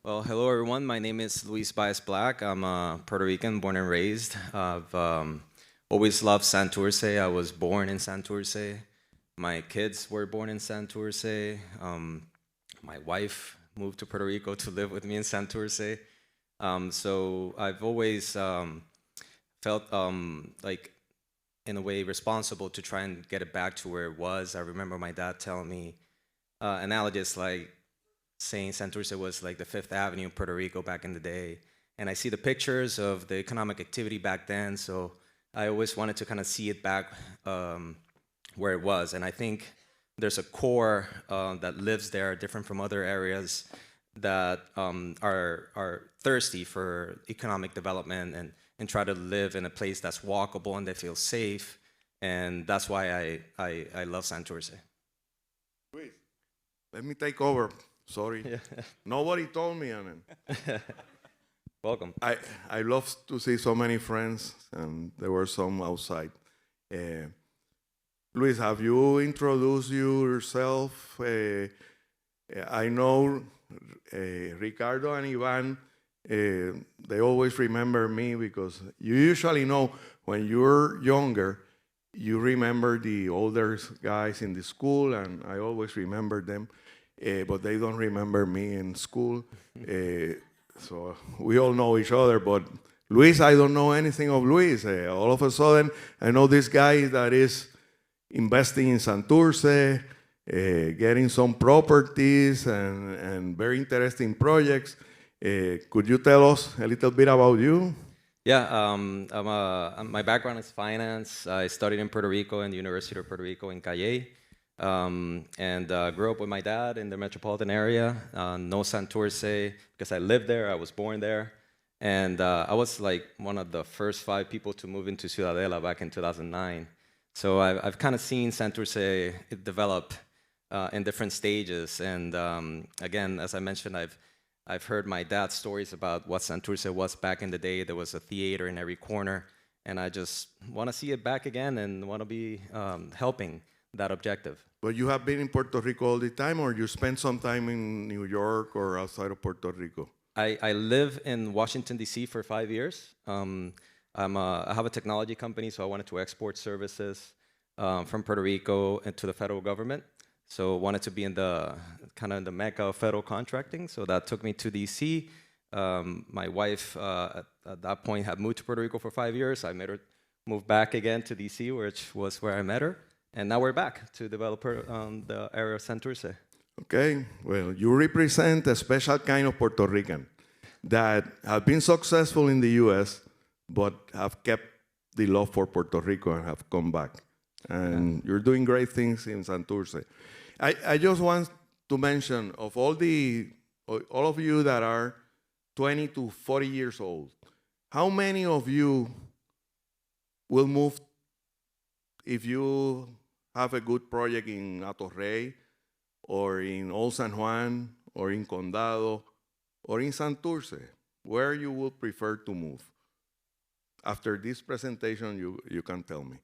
Well, hello everyone. My name is Luis Báez Black. I'm Puerto Rican, born and raised. I've always loved Santurce. I was born in Santurce. My kids were born in Santurce. My wife moved to Puerto Rico to live with me in Santurce. So I've always felt like, in a way, responsible to try and get it back to where it was. I remember my dad telling me analogous, like saying Santurce was like the Fifth Avenue in Puerto Rico back in the day. And I see the pictures of the economic activity back then, so I always wanted to kind of see it back where it was. And I think there's a core that lives there, different from other areas, that are thirsty for economic development and try to live in a place that's walkable and they feel safe. And that's why I love Santurce. Luis, let me take over. Sorry. Yeah. Nobody told me, Amen. Welcome. I love to see so many friends, and there were some outside. Luis, have you introduced yourself? I know Ricardo and Iván, they always remember me because you usually know when you're younger, you remember the older guys in the school, and I always remember them, but they don't remember me in school. So we all know each other, but Luis, I don't know anything of Luis. All of a sudden, I know this guy that is investing in Santurce, getting some properties and very interesting projects. Could you tell us a little bit about you? Yeah, my background is finance. I studied in Puerto Rico in the University of Puerto Rico in Calle, and grew up with my dad in the metropolitan area. No Santurce because I lived there. I was born there, and I was like one of the first 5 people to move into Ciudadela back in 2009. So I've kind of seen Santurce develop in different stages. And again, as I mentioned, I've heard my dad's stories about what Santurce was back in the day. There was a theater in every corner, and I just want to see it back again and want to be helping that objective. But you have been in Puerto Rico all the time, or you spent some time in New York or outside of Puerto Rico? I live in Washington, D.C. for 5 years. I have a technology company, so I wanted to export services from Puerto Rico into the federal government. So wanted to be in the kind of in the mecca of federal contracting. So that took me to DC. My wife at that point had moved to Puerto Rico for 5 years. I made her move back again to DC, which was where I met her. And now we're back to develop the area of Santurce. Okay, well, you represent a special kind of Puerto Rican that have been successful in the US, but have kept the love for Puerto Rico and have come back. And you're doing great things in Santurce. I just want to mention of all of you that are 20 to 40 years old, how many of you will move if you have a good project in Atorrey or in Old San Juan or in Condado or in Santurce? Where you would prefer to move? After this presentation, you can tell me.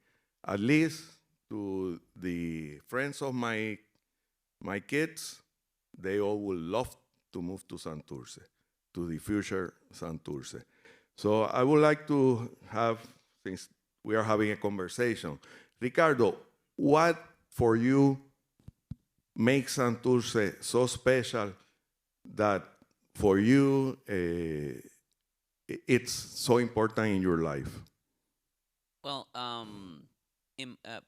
At least to the friends of my kids, they all would love to move to Santurce, to the future Santurce. So I would like to have, since we are having a conversation, Ricardo, what for you makes Santurce so special that for you it's so important in your life? Well,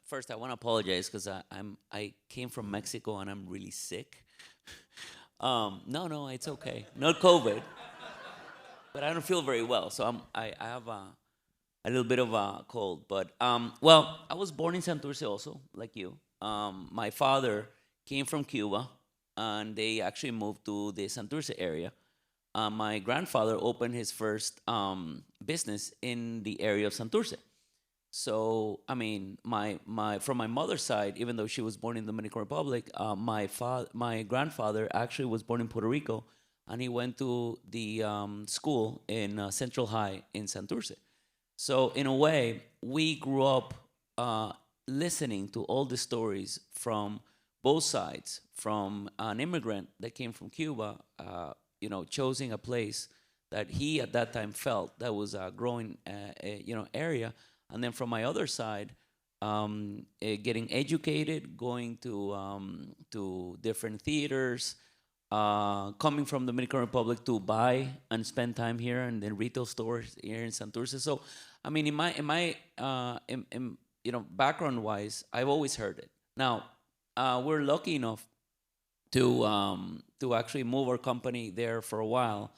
first I want to apologize because I came from Mexico and I'm really sick. No, it's okay. Not COVID, but I don't feel very well, so I have a little bit of a cold. But well, I was born in Santurce also, like you. My father came from Cuba, and they actually moved to the Santurce area. My grandfather opened his first business in the area of Santurce. So, I mean, from my mother's side, even though she was born in the Dominican Republic, my grandfather actually was born in Puerto Rico, and he went to the school in Central High in Santurce. So, in a way, we grew up listening to all the stories from both sides, from an immigrant that came from Cuba, choosing a place that he at that time felt that was a growing, area. And then from my other side, getting educated, going to different theaters, coming from the Dominican Republic to buy and spend time here and then retail stores here in Santurce. So, I mean, background wise, I've always heard it. Now, we're lucky enough to actually move our company there for a while.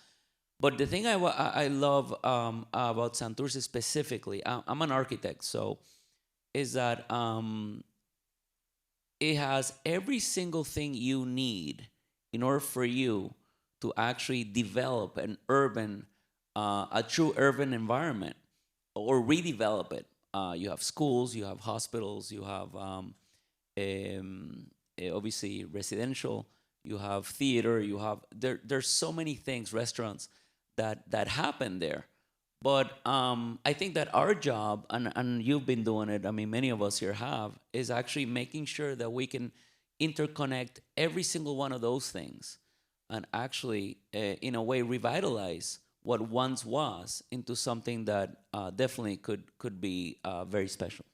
But the thing I love about Santurce specifically, I'm an architect, so is that it has every single thing you need in order for you to actually develop a true urban environment or redevelop it. You have schools, you have hospitals, you have obviously residential, you have theater, there's so many things, restaurants that happen there. But I think that our job, and you've been doing it, I mean, many of us here have, is actually making sure that we can interconnect every single one of those things and actually, in a way, revitalize what once was into something that definitely could be very special.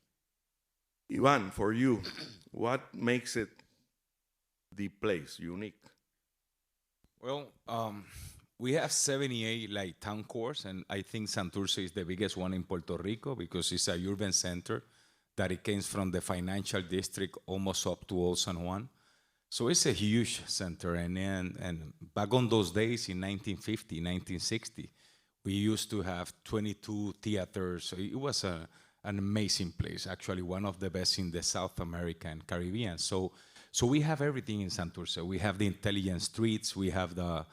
Iván, for you, what makes it the place unique? Well, we have 78 like town cores, and I think Santurce is the biggest one in Puerto Rico because it's a urban center that it came from the financial district almost up to Old San Juan. So it's a huge center, and back on those days in 1950, 1960, we used to have 22 theaters. So it was an amazing place, actually one of the best in the South America and Caribbean. So we have everything in Santurce. We have the intelligent streets, we have the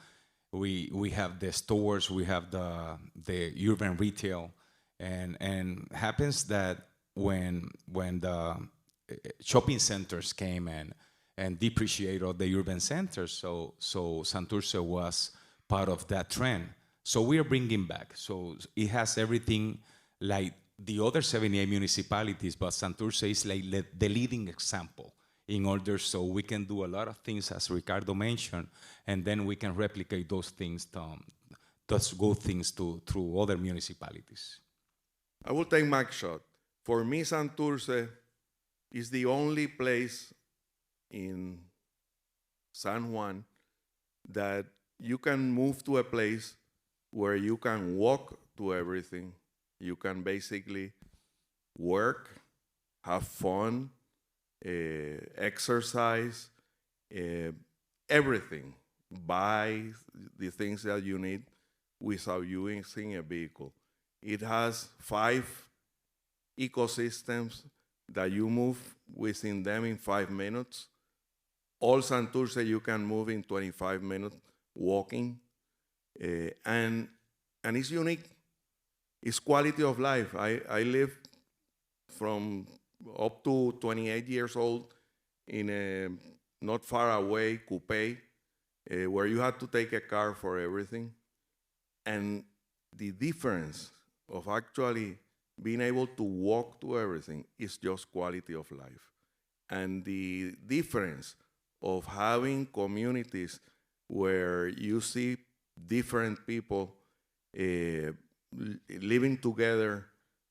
stores, we have the urban retail, and happens that when the shopping centers came and depreciated all the urban centers, so Santurce was part of that trend. So we are bringing back. So it has everything like the other 78 municipalities, but Santurce is like the leading example in order so we can do a lot of things, as Ricardo mentioned, and then we can replicate those things, those good things through other municipalities. I will take my shot. For me, Santurce is the only place in San Juan that you can move to a place where you can walk to everything. You can basically work, have fun, exercise, everything. Buy the things that you need without using a vehicle. It has 5 ecosystems that you move within them in 5 minutes. All Santurce you can move in 25 minutes walking. And it's unique. It's quality of life. I live from up to 28 years old in a not far away coupe where you had to take a car for everything. And the difference of actually being able to walk to everything is just quality of life. And the difference of having communities where you see different people living together.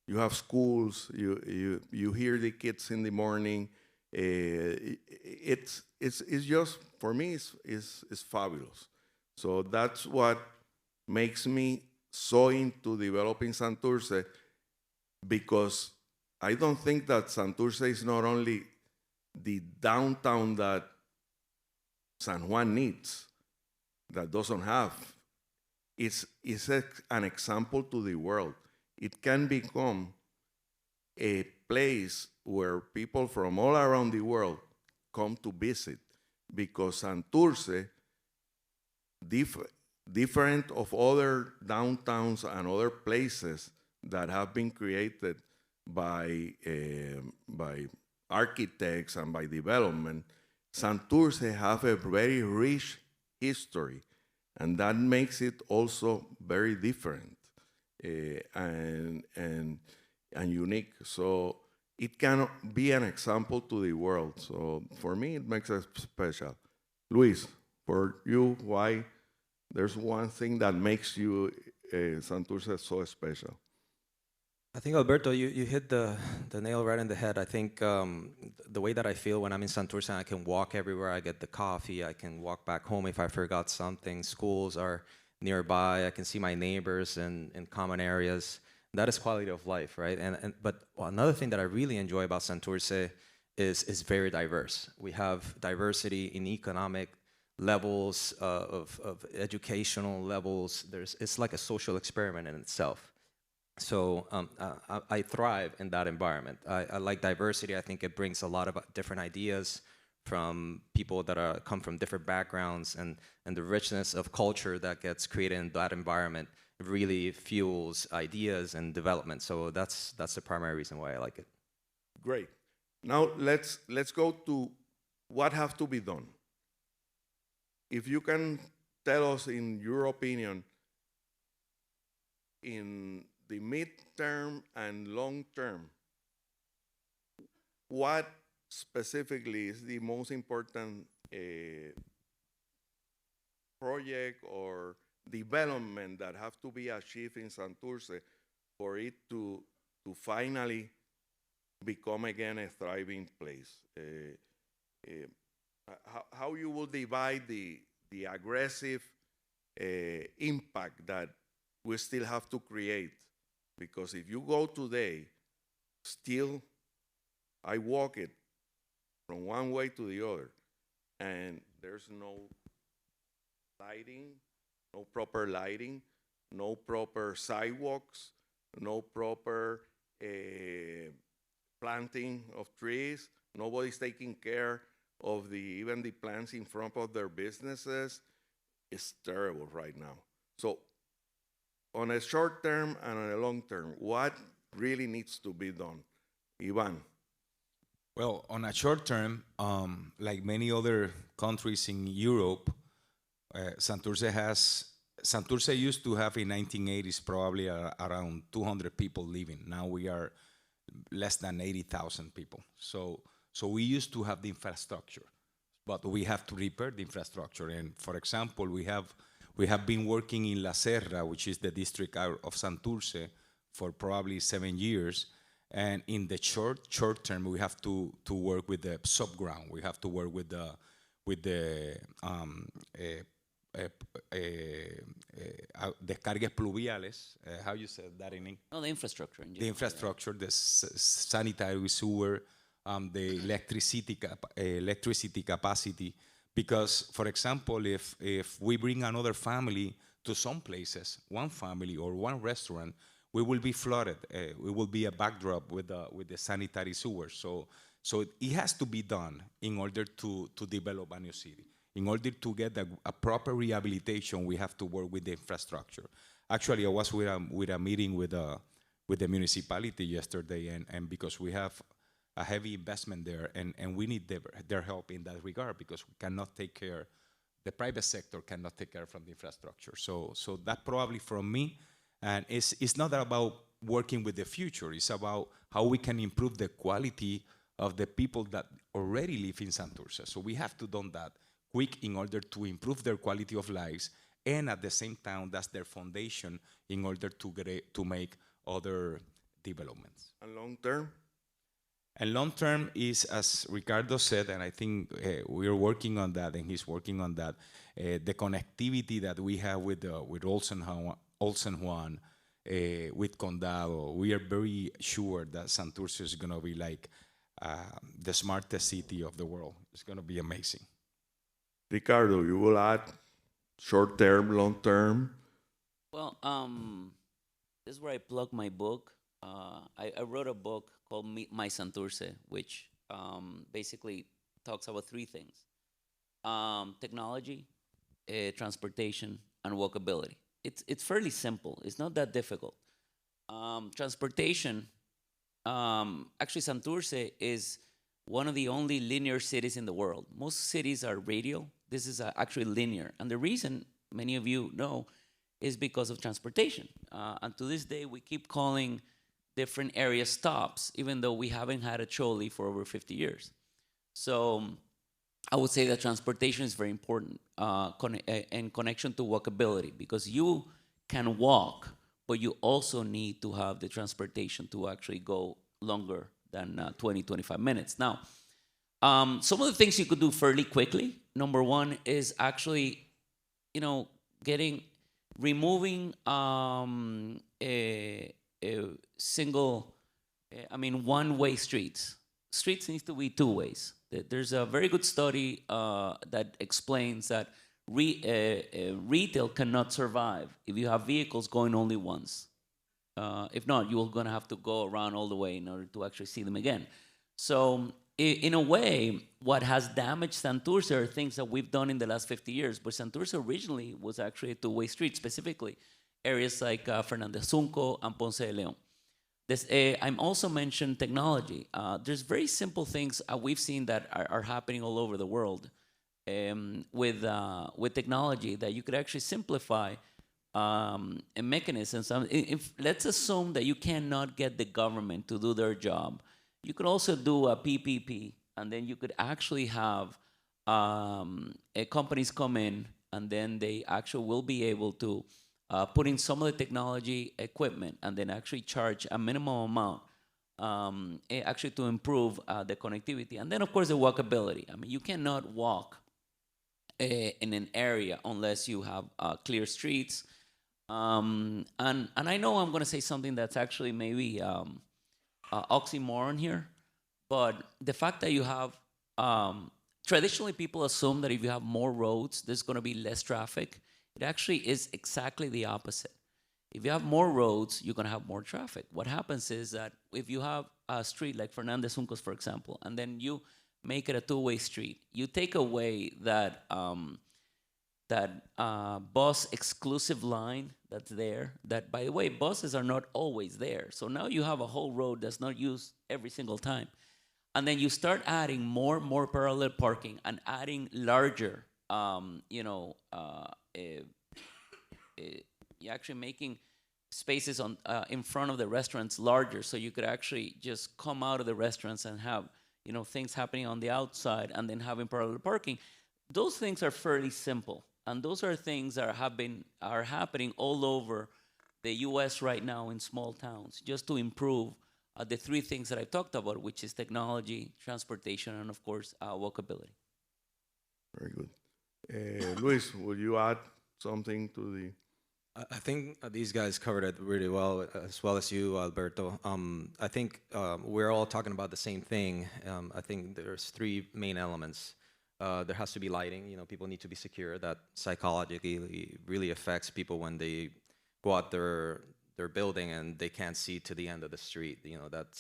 You have schools. You hear the kids in the morning. It's just, for me, it's fabulous. So that's what makes me so into developing Santurce, because I don't think that Santurce is not only the downtown that San Juan needs, that doesn't have. It's an example to the world. It can become a place where people from all around the world come to visit, because Santurce, different of other downtowns and other places that have been created by architects and by development, Santurce have a very rich history, and that makes it also very different and unique. So it can be an example to the world. So for me, it makes it special. Luis, for you, why there's one thing that makes you Santurce so special. I think, Alberto, you hit the nail right in the head. I think the way that I feel when I'm in Santurce, I can walk everywhere. I get the coffee. I can walk back home if I forgot something. Schools are nearby. I can see my neighbors in common areas. That is quality of life, right? But another thing that I really enjoy about Santurce is very diverse. We have diversity in economic levels, of educational levels. It's like a social experiment in itself. So I thrive in that environment. I like diversity. I think it brings a lot of different ideas from people that come from different backgrounds, and the richness of culture that gets created in that environment really fuels ideas and development. So that's the primary reason why I like it. Great. Now let's go to what has to be done. If you can tell us, in your opinion, in the midterm and long term, what specifically is the most important project or development that have to be achieved in Santurce for it to finally become again a thriving place? How you will divide the aggressive impact that we still have to create? Because if you go today, still, I walk it from one way to the other, and there's no lighting, no proper lighting, no proper sidewalks, no proper planting of trees. Nobody's taking care of even the plants in front of their businesses. It's terrible right now. So on a short term and on a long term, what really needs to be done? Iván. Well, on a short term, like many other countries in Europe, Santurce used to have in 1980s probably around 200 people living. Now we are less than 80,000 people. So we used to have the infrastructure, but we have to repair the infrastructure. And for example, we have been working in La Serra, which is the district of Santurce, for probably 7 years. And in the short term, we have to work with the subground. We have to work with the descargas pluviales. How you say that in English? No, the infrastructure. The infrastructure, the sanitary sewer, the electricity capacity. Because, for example, if we bring another family to some places, one family or one restaurant, we will be flooded. We will be a backdrop with the sanitary sewer. So it has to be done in order to develop a new city. In order to get a proper rehabilitation, we have to work with the infrastructure. Actually, I was with a meeting with the municipality yesterday, and because we have a heavy investment there, and we need their help in that regard, because we cannot take care, the private sector cannot take care from the infrastructure. So that probably from me, and it's not about working with the future, it's about how we can improve the quality of the people that already live in Santurce. So we have to do that quick in order to improve their quality of lives, and at the same time, that's their foundation in order to make other developments. And long term? And long term is, as Ricardo said, and I think we're working on that, and he's working on that, the connectivity that we have with Olsen Juan, with Condado. We are very sure that Santurce is going to be like the smartest city of the world. It's going to be amazing. Ricardo, you will add short term, long term? Well, this is where I plug my book. I wrote a book called My Santurce, which basically talks about three things: technology, transportation, and walkability. It's fairly simple. It's not that difficult. Transportation, actually Santurce is one of the only linear cities in the world. Most cities are radial. This is actually linear. And the reason, many of you know, is because of transportation. And to this day, we keep calling different areas stops, even though we haven't had a trolley for over 50 years. So I would say that transportation is very important in connection to walkability, because you can walk, but you also need to have the transportation to actually go longer than 20, 25 minutes. Now, some of the things you could do fairly quickly. Number one is actually, removing a single, one-way streets. Streets needs to be two ways. There's a very good study that explains that retail cannot survive if you have vehicles going only once. If not, you're going to have to go around all the way in order to actually see them again. So in a way, what has damaged Santurce are things that we've done in the last 50 years. But Santurce originally was actually a two-way street, specifically areas like Fernández Junco and Ponce de León. I'm also mentioned technology. There's very simple things we've seen that are happening all over the world with technology that you could actually simplify mechanisms. If let's assume that you cannot get the government to do their job, you could also do a PPP, and then you could actually have companies come in, and then they actually will be able to put in some of the technology equipment, and then actually charge a minimum amount actually to improve the connectivity. And then, of course, the walkability. You cannot walk in an area unless you have clear streets. And I know I'm going to say something that's actually maybe oxymoron here, but the fact that you have traditionally people assume that if you have more roads, there's going to be less traffic. It actually is exactly the opposite. If you have more roads, you're going to have more traffic. What happens is that if you have a street like Fernández Juncos, for example, and then you make it a two-way street, you take away that bus exclusive line that's there. That, by the way, buses are not always there. So now you have a whole road that's not used every single time. And then you start adding more parallel parking and adding larger, you're actually making spaces on in front of the restaurants larger, so you could actually just come out of the restaurants and have things happening on the outside, and then having parallel parking. Those things are fairly simple, and those are things that are happening all over the U.S. right now in small towns, just to improve the three things that I talked about, which is technology, transportation, and of course walkability. Very good. Luis, will you add something to the? I think these guys covered it really well as you, Alberto. I think we're all talking about the same thing. I think there's three main elements. There has to be lighting. People need to be secure. That psychologically really affects people when they go out their building and they can't see to the end of the street.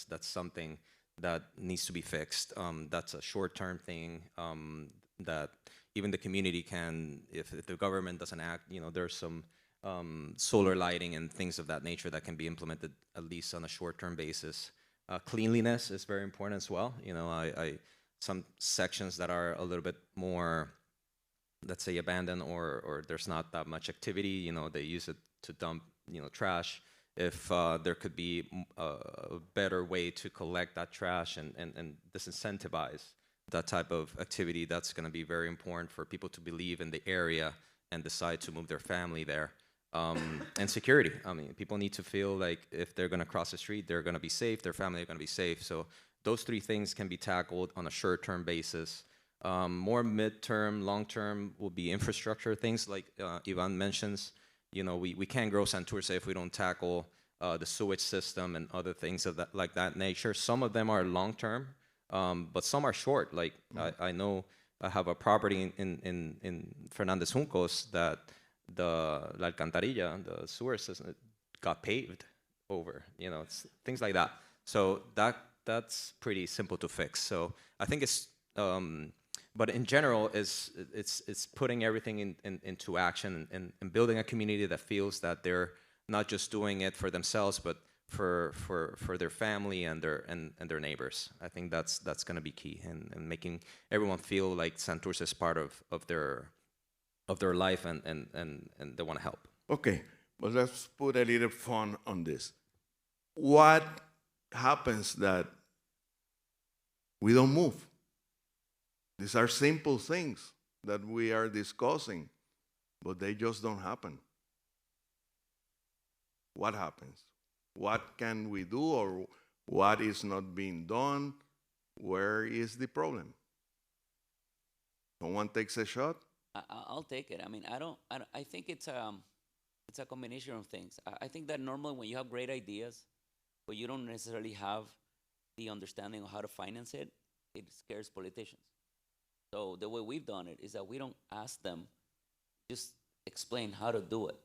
That's something that needs to be fixed. That's a short-term thing that even the community can, if the government doesn't act, there's some solar lighting and things of that nature that can be implemented at least on a short-term basis. Cleanliness is very important as well. Some sections that are a little bit more, let's say, abandoned or there's not that much activity, they use it to dump, trash. If there could be a better way to collect that trash and disincentivize that type of activity, that's going to be very important for people to believe in the area and decide to move their family there. And security. People need to feel like if they're going to cross the street, they're going to be safe, their family are going to be safe. So those three things can be tackled on a short-term basis. More mid-term, long-term will be infrastructure things like Iván mentions. We can't grow Santurce if we don't tackle the sewage system and other things of that nature. Some of them are long-term, but some are short. Like I know I have a property in Fernández Juncos that la alcantarilla, the sewer system, got paved over. It's things like that. So that's pretty simple to fix. So I think it's, but in general, it's putting everything into action and building a community that feels that they're not just doing it for themselves, but for their family and their neighbors. I think that's going to be key, and making everyone feel like Santurce is part of their life and they want to help. Okay, but let's put a little fun on this. What happens that we don't move? These are simple things that we are discussing, but they just don't happen. What happens? What can we do, or what is not being done? Where is the problem? Someone takes a shot? I'll take it. I mean, I think it's a combination of things. I think that normally when you have great ideas, but you don't necessarily have the understanding of how to finance it, it scares politicians. So the way we've done it is that we don't ask them, just explain how to do it.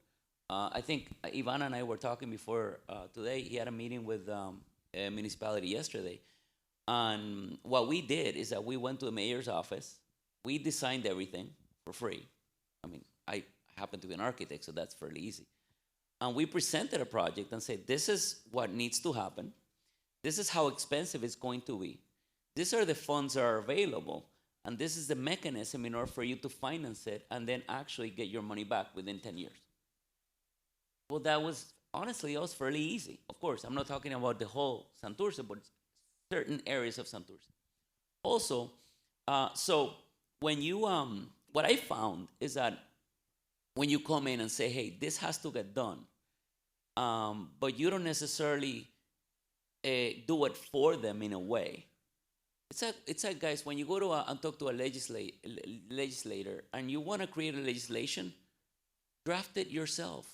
I think Iván and I were talking before today. He had a meeting with a municipality yesterday. And what we did is that we went to the mayor's office. We designed everything for free. I mean, I happen to be an architect, so that's fairly easy. And we presented a project and said, this is what needs to happen. This is how expensive it's going to be. These are the funds that are available. And this is the mechanism in order for you to finance it and then actually get your money back within 10 years. Well, that was, honestly, it was fairly easy. Of course, I'm not talking about the whole Santurce, but certain areas of Santurce. Also, so when you, what I found is that when you come in and say, hey, this has to get done, but you don't necessarily do it for them in a way. It's like guys, when you go to and talk to a legislator and you want to create a legislation, draft it yourself.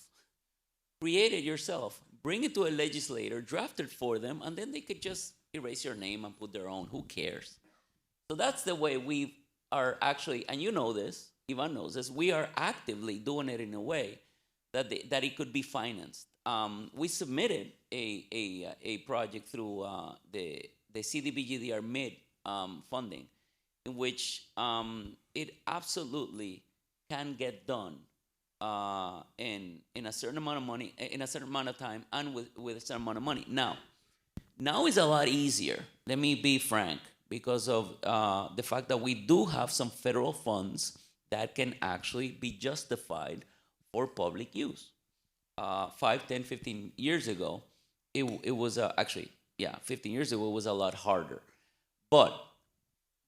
Create it yourself. Bring it to a legislator, draft it for them, and then they could just erase your name and put their own. Who cares? So that's the way we are actually, and you know this, Iván knows this, we are actively doing it in a way that that it could be financed. We submitted a project through the CDBGDR mid funding, in which it absolutely can get done in a certain amount of money, in a certain amount of time, and with a certain amount of money. Now is a lot easier. Let me be frank, because of the fact that we do have some federal funds that can actually be justified for public use. 5, 10, 15 years ago, it was actually, 15 years ago, it was a lot harder. But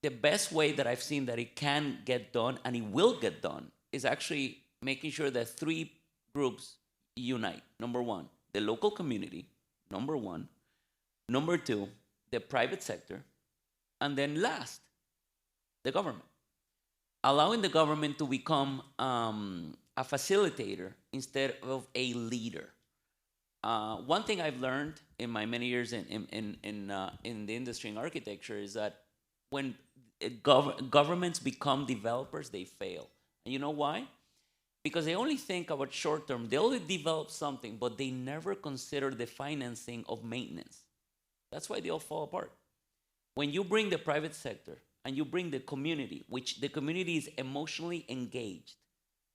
the best way that I've seen that it can get done, and it will get done, is actually making sure that 3 groups unite. Number 1, the local community. Number 1. Number 2, the private sector. And then last, the government. Allowing the government to become a facilitator instead of a leader. One thing I've learned in my many years in the industry in architecture is that when governments become developers, they fail. And you know why? Because they only think about short term. They only develop something, but they never consider the financing of maintenance. That's why they all fall apart. When you bring the private sector and you bring the community, which the community is emotionally engaged,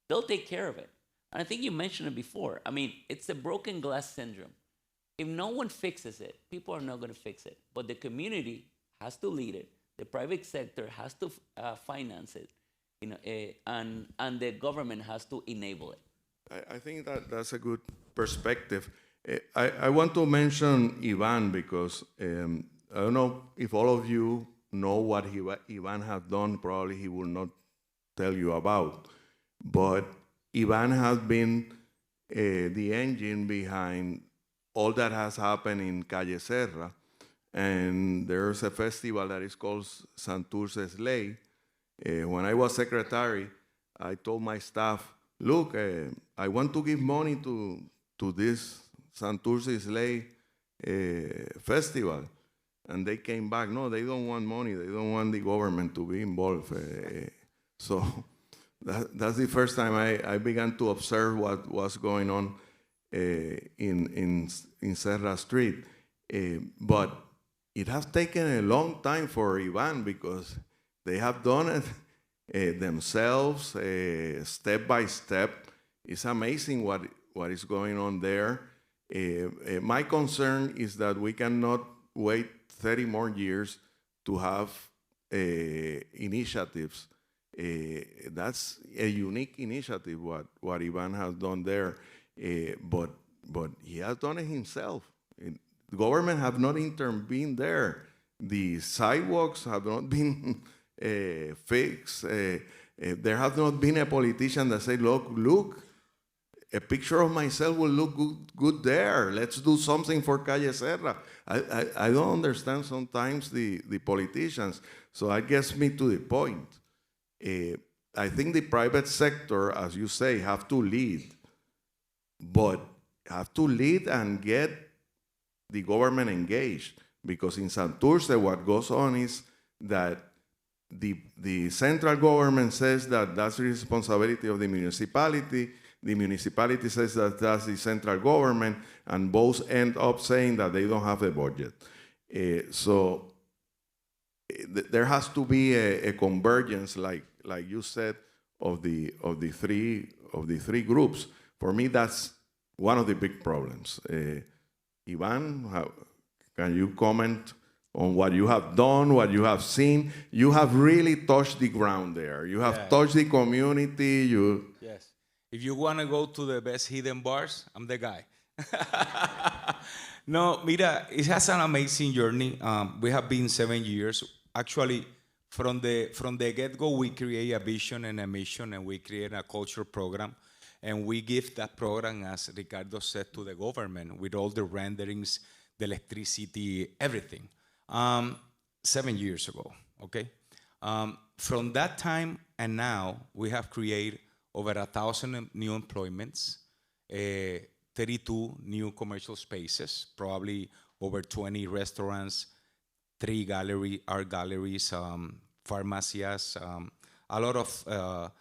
they'll take care of it. And I think you mentioned it before. I mean, it's the broken glass syndrome. If no one fixes it, people are not going to fix it. But the community has to lead it. The private sector has to finance it, and the government has to enable it. I think that's a good perspective. I want to mention Iván because I don't know if all of you know what Iván has done. Probably he will not tell you about. But Iván has been the engine behind all that has happened in Calle Serra. And there's a festival that is called Santurce Slay. When I was secretary, I told my staff, look, I want to give money to this Santurce Slay festival. And they came back, no, they don't want money. They don't want the government to be involved. So that's the first time I began to observe what was going on in Serra Street. But it has taken a long time for Iván because they have done it themselves, step by step. It's amazing what is going on there. My concern is that we cannot wait 30 more years to have initiatives. That's a unique initiative, what Iván has done there. But he has done it himself. The government have not intervened there. The sidewalks have not been fixed. There has not been a politician that said, look, a picture of myself will look good there. Let's do something for Calle Serra. I don't understand sometimes the politicians. So that gets me to the point. I think the private sector, as you say, have to lead, but have to lead and get the government engaged. Because in Santurce, what goes on is that the central government says that that's the responsibility of the municipality. The municipality says that that's the central government, and both end up saying that they don't have a budget. So there has to be a convergence, like you said, of the three groups. For me, that's one of the big problems. Iván, can you comment on what you have done, what you have seen? You have really touched the ground there. You have touched the community. Yes. If you want to go to the best hidden bars, I'm the guy. No, mira, it has an amazing journey. We have been 7 years. Actually, from the get-go, we create a vision and a mission, and we create a culture program. And we give that program, as Ricardo said, to the government with all the renderings, the electricity, everything. 7 years ago, okay? From that time and now, we have created over 1,000 new employments, 32 new commercial spaces, probably over 20 restaurants, 3 art galleries, pharmacies, a lot of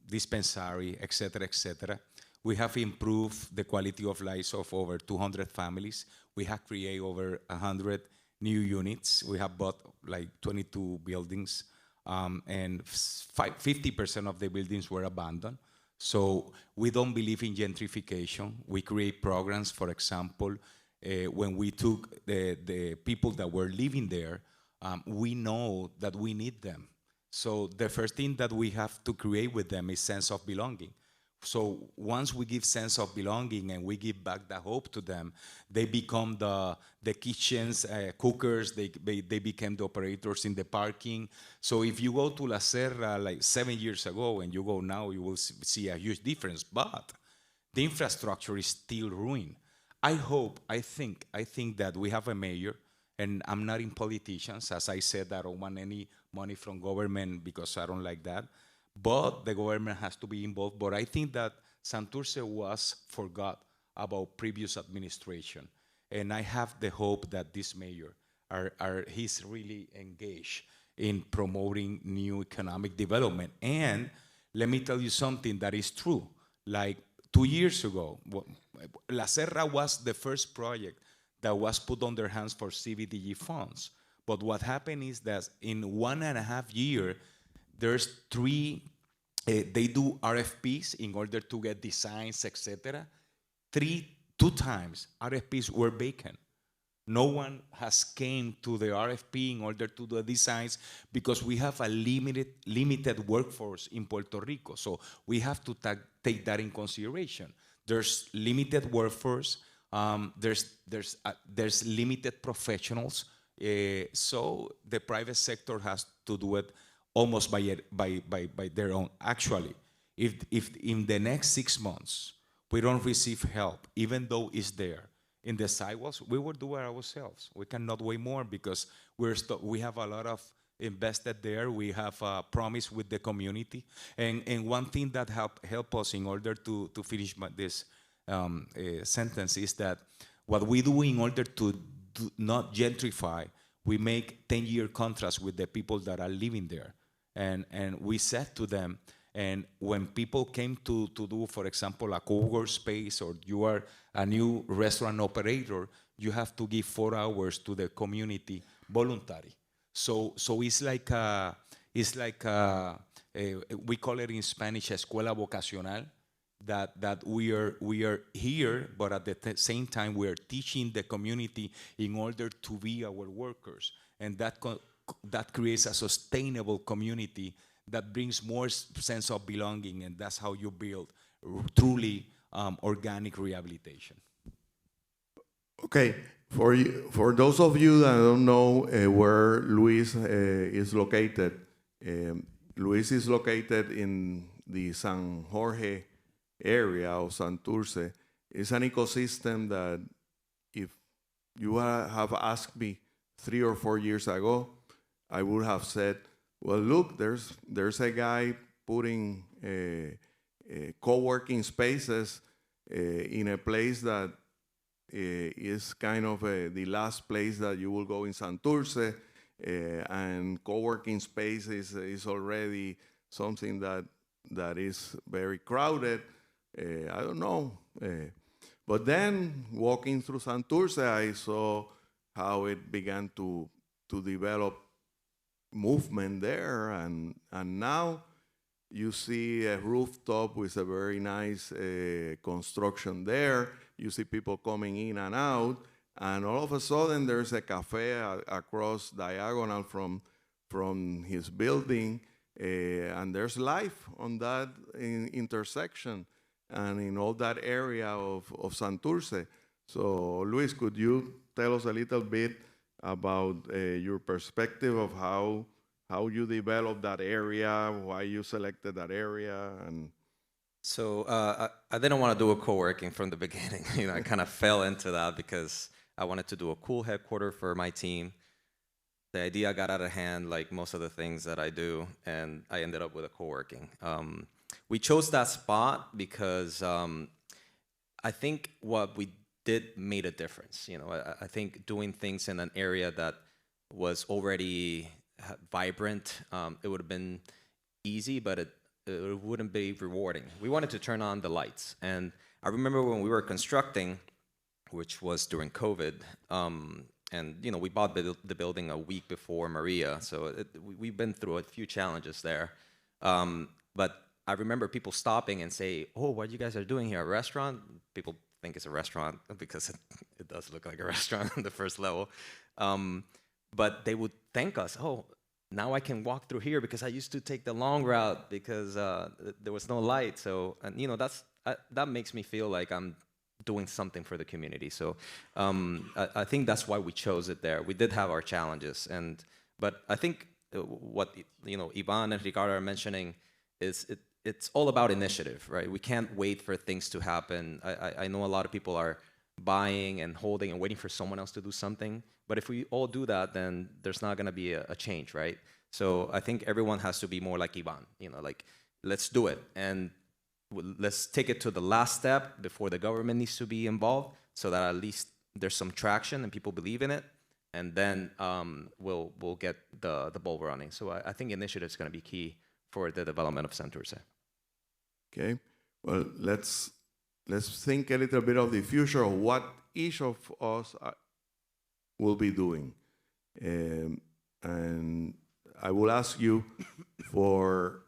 dispensary, et cetera. We have improved the quality of life of over 200 families. We have created over 100 new units. We have bought like 22 buildings, and 50% of the buildings were abandoned. So we don't believe in gentrification. We create programs, for example, when we took the people that were living there, we know that we need them. So the first thing that we have to create with them is sense of belonging. So once we give sense of belonging and we give back the hope to them, they become the kitchens, cookers, they became the operators in the parking. So if you go to La Serra like 7 years ago and you go now, you will see a huge difference, but the infrastructure is still ruined. I think that we have a mayor, and I'm not in politicians. As I said, I don't want any money from government because I don't like that. But the government has to be involved. But I think that Santurce was forgot about previous administration. And I have the hope that this mayor, he's really engaged in promoting new economic development. And let me tell you something that is true. Like 2 years ago, La Serra was the first project that was put on their hands for CBDG funds. But what happened is that in 1.5 years, there's 3, they do RFPs in order to get designs, etc. 2 times RFPs were vacant. No one has came to the RFP in order to do the designs because we have a limited workforce in Puerto Rico. So we have to take that in consideration. There's limited workforce. There's limited professionals. So the private sector has to do it almost by their own. Actually, if in the next 6 months we don't receive help, even though it's there in the sidewalks, we will do it ourselves. We cannot wait more because we have a lot of invested there. We have a promise with the community, and one thing that help us in order to finish this sentence is that what we do in order to not gentrify, we make 10-year contracts with the people that are living there. And we said to them, and when people came to do, for example, a co-work space, or you are a new restaurant operator, you have to give 4 hours to the community voluntary. So it's like we call it in Spanish escuela vocacional, that we are here, but at the same time we are teaching the community in order to be our workers, and that creates a sustainable community that brings more sense of belonging, and that's how you build truly organic rehabilitation. Okay, for those of you that don't know where Luis is located, Luis is located in the San Jorge area of Santurce. It's an ecosystem that if you have asked me 3 or 4 years ago, I would have said, well, look, there's a guy putting co-working spaces in a place that is kind of the last place that you will go in Santurce, and co-working space is already something that is very crowded. I don't know. But then walking through Santurce, I saw how it began to develop movement there, and now you see a rooftop with a very nice construction there. You see people coming in and out, and all of a sudden there's a cafe across diagonal from his building, and there's life on that intersection and in all that area of Santurce. So, Luis, could you tell us a little bit about your perspective of how you developed that area, why you selected that area, and So I didn't want to do a co-working from the beginning. I kind of fell into that because I wanted to do a cool headquarter for my team. The idea got out of hand, like most of the things that I do, and I ended up with a co-working. We chose that spot because I think what we did made a difference. I think doing things in an area that was already vibrant, it would have been easy, but it wouldn't be rewarding. We wanted to turn on the lights. And I remember when we were constructing, which was during COVID, and we bought the building a week before Maria, so we've been through a few challenges there. But I remember people stopping and say, "Oh, what you guys are doing here, a restaurant?" People think it's a restaurant because it does look like a restaurant on the first level. But they would thank us, "Oh, now I can walk through here because I used to take the long route because there was no light." So, and that makes me feel like I'm doing something for the community. So I think that's why we chose it there. We did have our challenges, but I think what Iván and Ricardo are mentioning is it's all about initiative, right? We can't wait for things to happen. I know a lot of people are buying and holding and waiting for someone else to do something. But if we all do that, then there's not going to be a change, right? So I think everyone has to be more like Iván, like let's do it. And let's take it to the last step before the government needs to be involved so that at least there's some traction and people believe in it. And then we'll get the ball running. So I think initiative is going to be key for the development of Santurce. okay. Well, let's think a little bit of the future of what each of us will be doing. And I will ask you for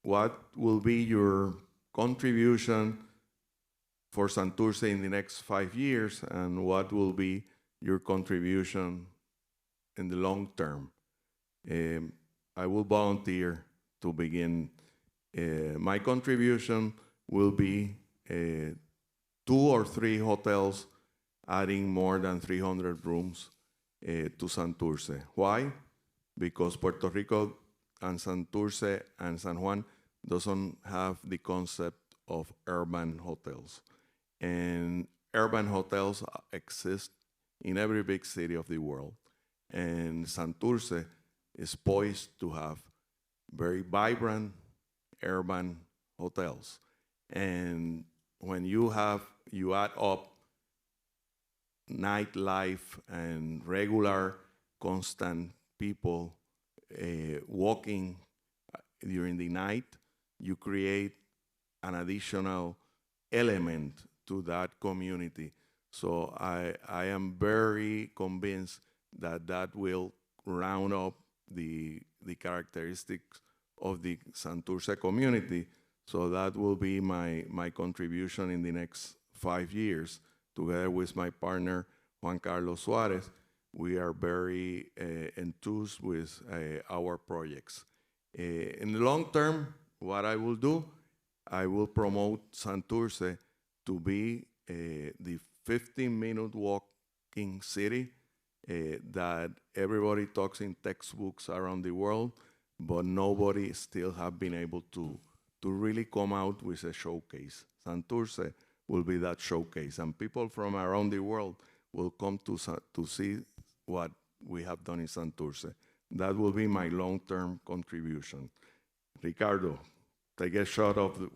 what will be your contribution for Santurce in the next 5 years, and what will be your contribution in the long term. I will volunteer to begin. My contribution will be 2 or 3 hotels adding more than 300 rooms to Santurce. Why? Because Puerto Rico and Santurce and San Juan doesn't have the concept of urban hotels. And urban hotels exist in every big city of the world. And Santurce is poised to have very vibrant urban hotels. And when you add up nightlife and regular, constant people walking during the night, you create an additional element to that community. So I am very convinced that will round up the characteristics of the Santurce community. So that will be my contribution in the next 5 years. Together with my partner, Juan Carlos Suarez, we are very enthused with our projects. In the long term, what I will do, I will promote Santurce to be the 15-minute walk in city that everybody talks in textbooks around the world, but nobody still have been able to really come out with a showcase. Santurce will be that showcase, and people from around the world will come to see what we have done in Santurce. That will be my long-term contribution. Ricardo, take a shot of the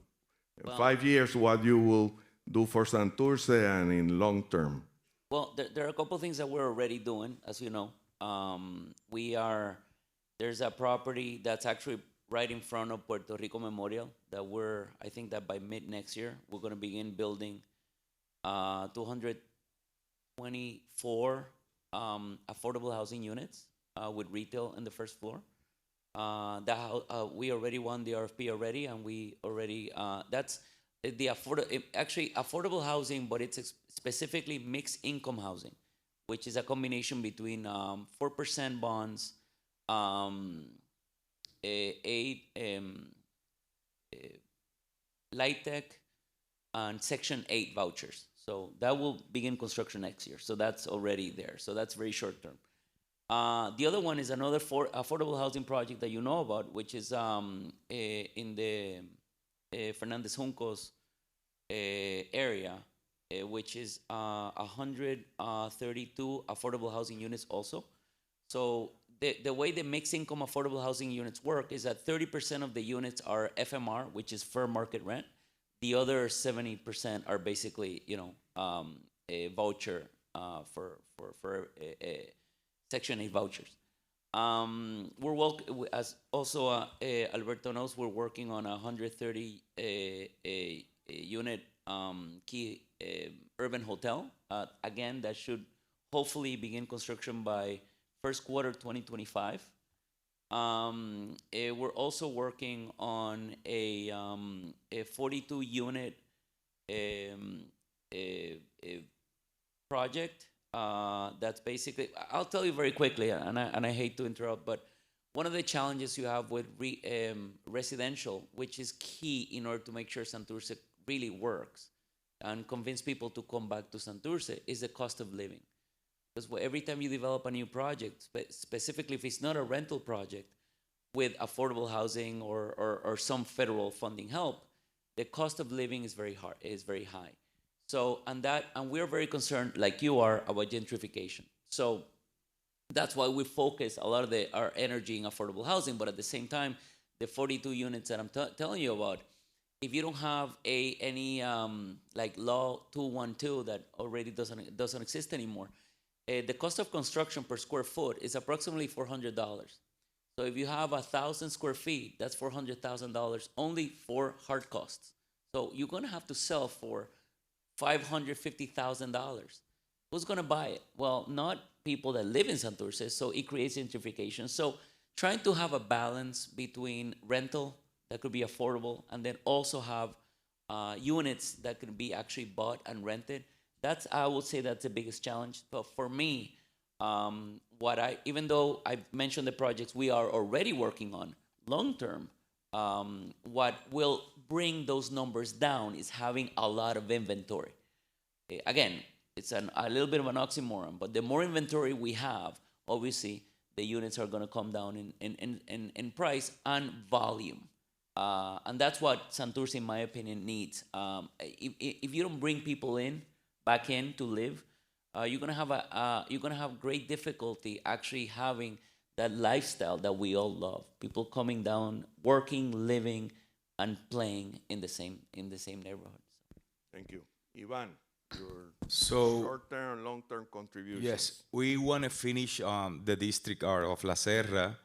5 years, what you will do for Santurce and in long term. Well, there are a couple things that we're already doing, as you know. There's a property that's actually right in front of Puerto Rico Memorial that I think that by mid next year, we're going to begin building 224 affordable housing units with retail in the first floor. We already won the RFP already, and we already, that's actually affordable housing, but it's specifically mixed income housing, which is a combination between 4% bonds, light tech, and Section 8 vouchers. So that will begin construction next year. So that's already there. So that's very short term. The other one is another affordable housing project that you know about, which is in the Fernandez Juncos area, which is 132 affordable housing units also. So the way the mixed income affordable housing units work is that 30% of the units are FMR, which is fair market rent. The other 70% are basically, a voucher for Section 8 vouchers. As also Alberto knows, we're working on a 130 unit key urban hotel. Again, that should hopefully begin construction by first quarter 2025. We're also working on a 42 unit project. That's basically, I'll tell you very quickly, and I hate to interrupt, but one of the challenges you have with residential, which is key in order to make sure Santurce really works and convince people to come back to Santurce, is the cost of living. Because every time you develop a new project, specifically if it's not a rental project with affordable housing or some federal funding help, the cost of living is very high. So, and we're very concerned, like you are, about gentrification. So that's why we focus a lot of our energy in affordable housing, but at the same time, the 42 units that I'm telling you about, if you don't have any like law 212 that already doesn't exist anymore, the cost of construction per square foot is approximately $400. So if you have 1,000 square feet, that's $400,000 only for hard costs. So you're going to have to sell for $550,000. Who's going to buy it? Well, not people that live in Santurce, so it creates gentrification. So trying to have a balance between rental that could be affordable and then also have units that could be actually bought and rented, I would say that's the biggest challenge. But for me, even though I've mentioned the projects we are already working on long term, what will bring those numbers down is having a lot of inventory. Again, it's a little bit of an oxymoron, but the more inventory we have, obviously, the units are going to come down in price and volume. And that's what Santurce, in my opinion, needs. If you don't bring people back in to live, you're gonna have great difficulty actually having that lifestyle that we all love. People coming down, working, living, and playing in the same neighborhoods. Thank you, Iván. Your So, short-term and long-term contributions. yes, we want to finish the district art of La Serra,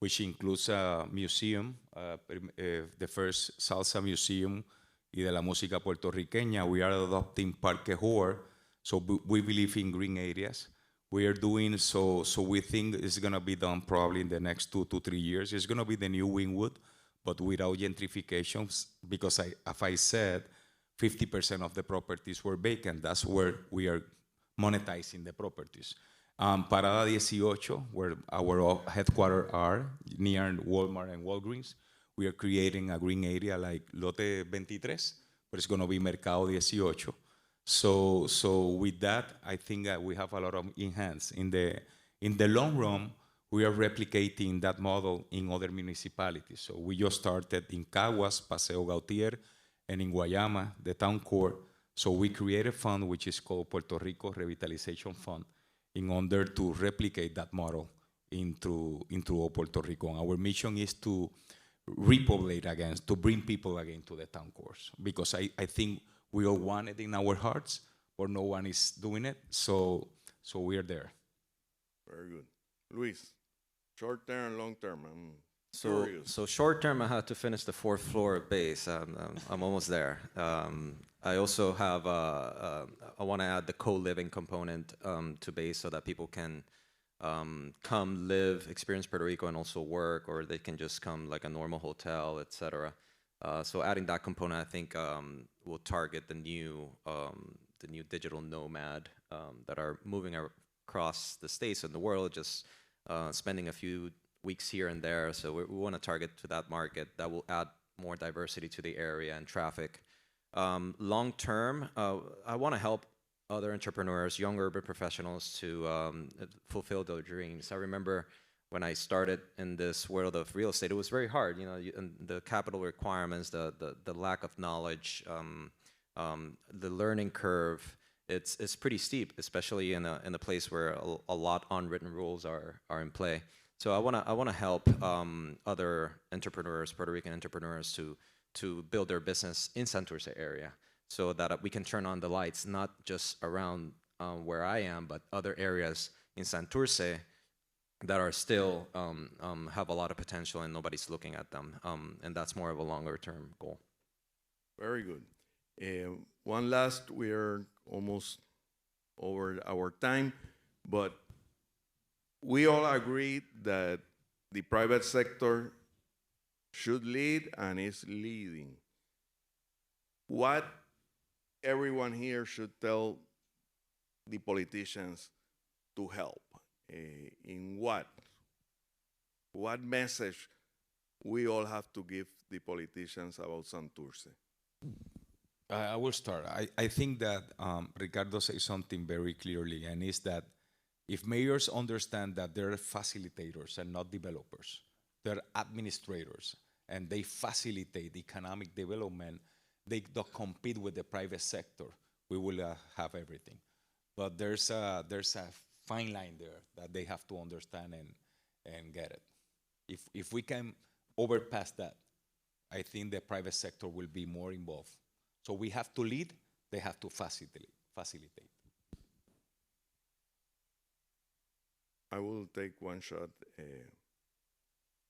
which includes a museum, the first salsa museum y de la música puertorriqueña. We are adopting Parque Joar, so we believe in green areas. We are doing so we think it's going to be done probably in the next 2 to 3 years. It's going to be the new Wynwood, but without gentrifications, because as I said, 50% of the properties were vacant. That's where we are monetizing the properties. Parada 18, where our headquarters are, near Walmart and Walgreens, we are creating a green area like Lote 23, but it's going to be Mercado 18. So with that, I think that we have a lot of in hands. In the long run, we are replicating that model in other municipalities. So we just started in Caguas, Paseo Gautier, and in Guayama, the town core. So we created a fund which is called Puerto Rico Revitalization Fund in order to replicate that model into Puerto Rico. And our mission is to repopulate again, to bring people again to the town cores. Because I think we all want it in our hearts, but no one is doing it. So we are there. Very good. Luis, short term and long term. I'm So, curious. so short term, I had to finish the fourth floor of base. I'm almost there. I also have, I want to add the co-living component to base so that people can come live, experience Puerto Rico, and also work, or they can just come like a normal hotel, etc. So adding that component, I think, will target the new digital nomad that are moving across the states and the world, just spending a few weeks here and there. So we want to target to that market. That will add more diversity to the area and traffic. Long term, I want to help other entrepreneurs, young urban professionals, to fulfill their dreams. I remember when I started in this world of real estate, it was very hard. You know, and the capital requirements, the lack of knowledge, the learning curve. It's pretty steep, especially in a place where a lot unwritten rules are in play. So I wanna help other entrepreneurs, Puerto Rican entrepreneurs, to build their business in Santurce area, so that we can turn on the lights, not just around where I am, but other areas in Santurce that are still have a lot of potential and nobody's looking at them. And that's more of a longer term goal. Very good. One last, we're almost over our time, but we all agree that the private sector should lead and is leading. What everyone here should tell the politicians to help? In what? What message we all have to give the politicians about Santurce? I will start. I think that Ricardo says something very clearly, and is that if mayors understand that they're facilitators and not developers, they're administrators, and they facilitate economic development, they don't compete with the private sector, we will have everything. But there's a fine line there that they have to understand and get it. If we can overpass that, I think the private sector will be more involved. So we have to lead, they have to facilitate. I will take one shot.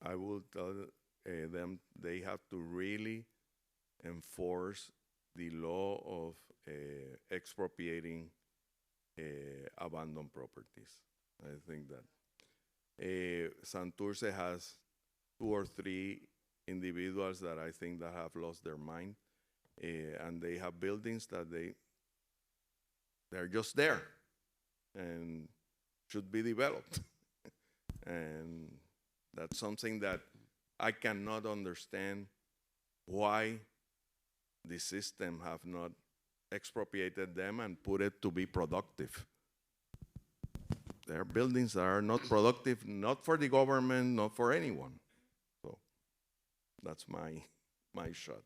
I will tell them they have to really enforce the law of expropriating abandoned properties. I think that Santurce has 2 or 3 individuals that I think that have lost their mind, and they have buildings that they're just there and should be developed. And that's something that I cannot understand, why the system have not expropriated them and put it to be productive. There are buildings that are not productive, not for the government, not for anyone. So that's my shot.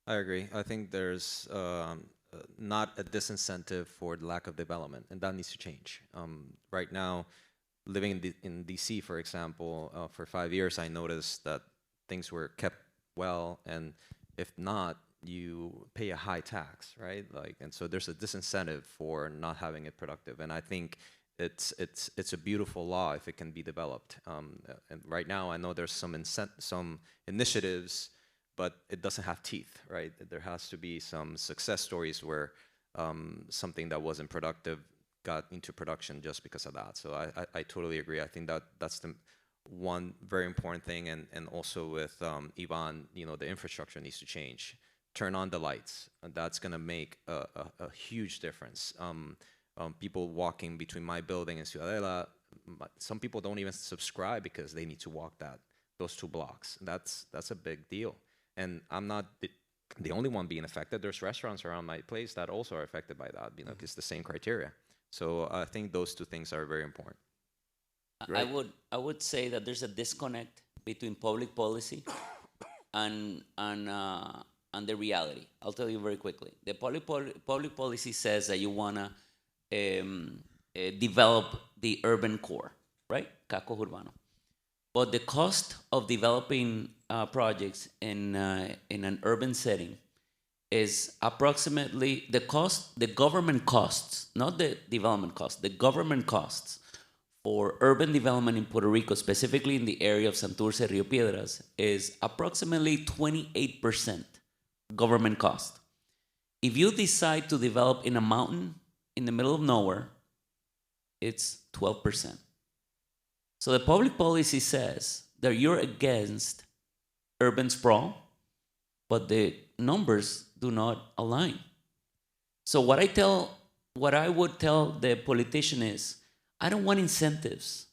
I agree. I think there's not a disincentive for the lack of development, and that needs to change. Right now, living in DC, for example, for 5 years, I noticed that things were kept well, and if not, you pay a high tax, right? Like, and so there's a disincentive for not having it productive. And I think it's a beautiful law if it can be developed. And right now, I know there's some initiatives, but it doesn't have teeth, right? There has to be some success stories where something that wasn't productive got into production just because of that. So I totally agree. I think that's the one very important thing. And also with Iván, you know, the infrastructure needs to change. Turn on the lights. And that's going to make a huge difference. People walking between my building and Ciudadela, some people don't even subscribe because they need to walk those 2 blocks. That's a big deal. And I'm not the only one being affected. There's restaurants around my place that also are affected by that. You know, it's the same criteria. So I think those two things are very important. I would say that there's a disconnect between public policy and the reality. I'll tell you very quickly. The public policy says that you wanna develop the urban core, right? Casco urbano. But the cost of developing projects in an urban setting is approximately the government costs, not the development costs, the government costs for urban development in Puerto Rico, specifically in the area of Santurce, Rio Piedras, is approximately 28% government cost. If you decide to develop in a mountain in the middle of nowhere, it's 12%. So the public policy says that you're against urban sprawl, but the numbers do not align. So what I would tell the politician is, I don't want incentives.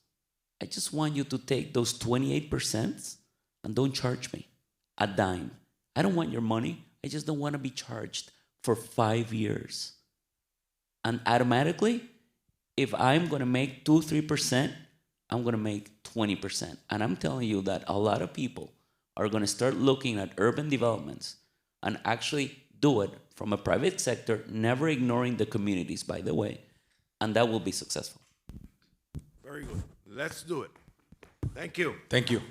I just want you to take those 28% and don't charge me a dime. I don't want your money. I just don't want to be charged for 5 years. And automatically, if I'm going to make 2-3%, I'm going to make 20%. And I'm telling you that a lot of people are going to start looking at urban developments and actually do it from a private sector, never ignoring the communities, by the way, and that will be successful. Very good. Let's do it. Thank you. Thank you.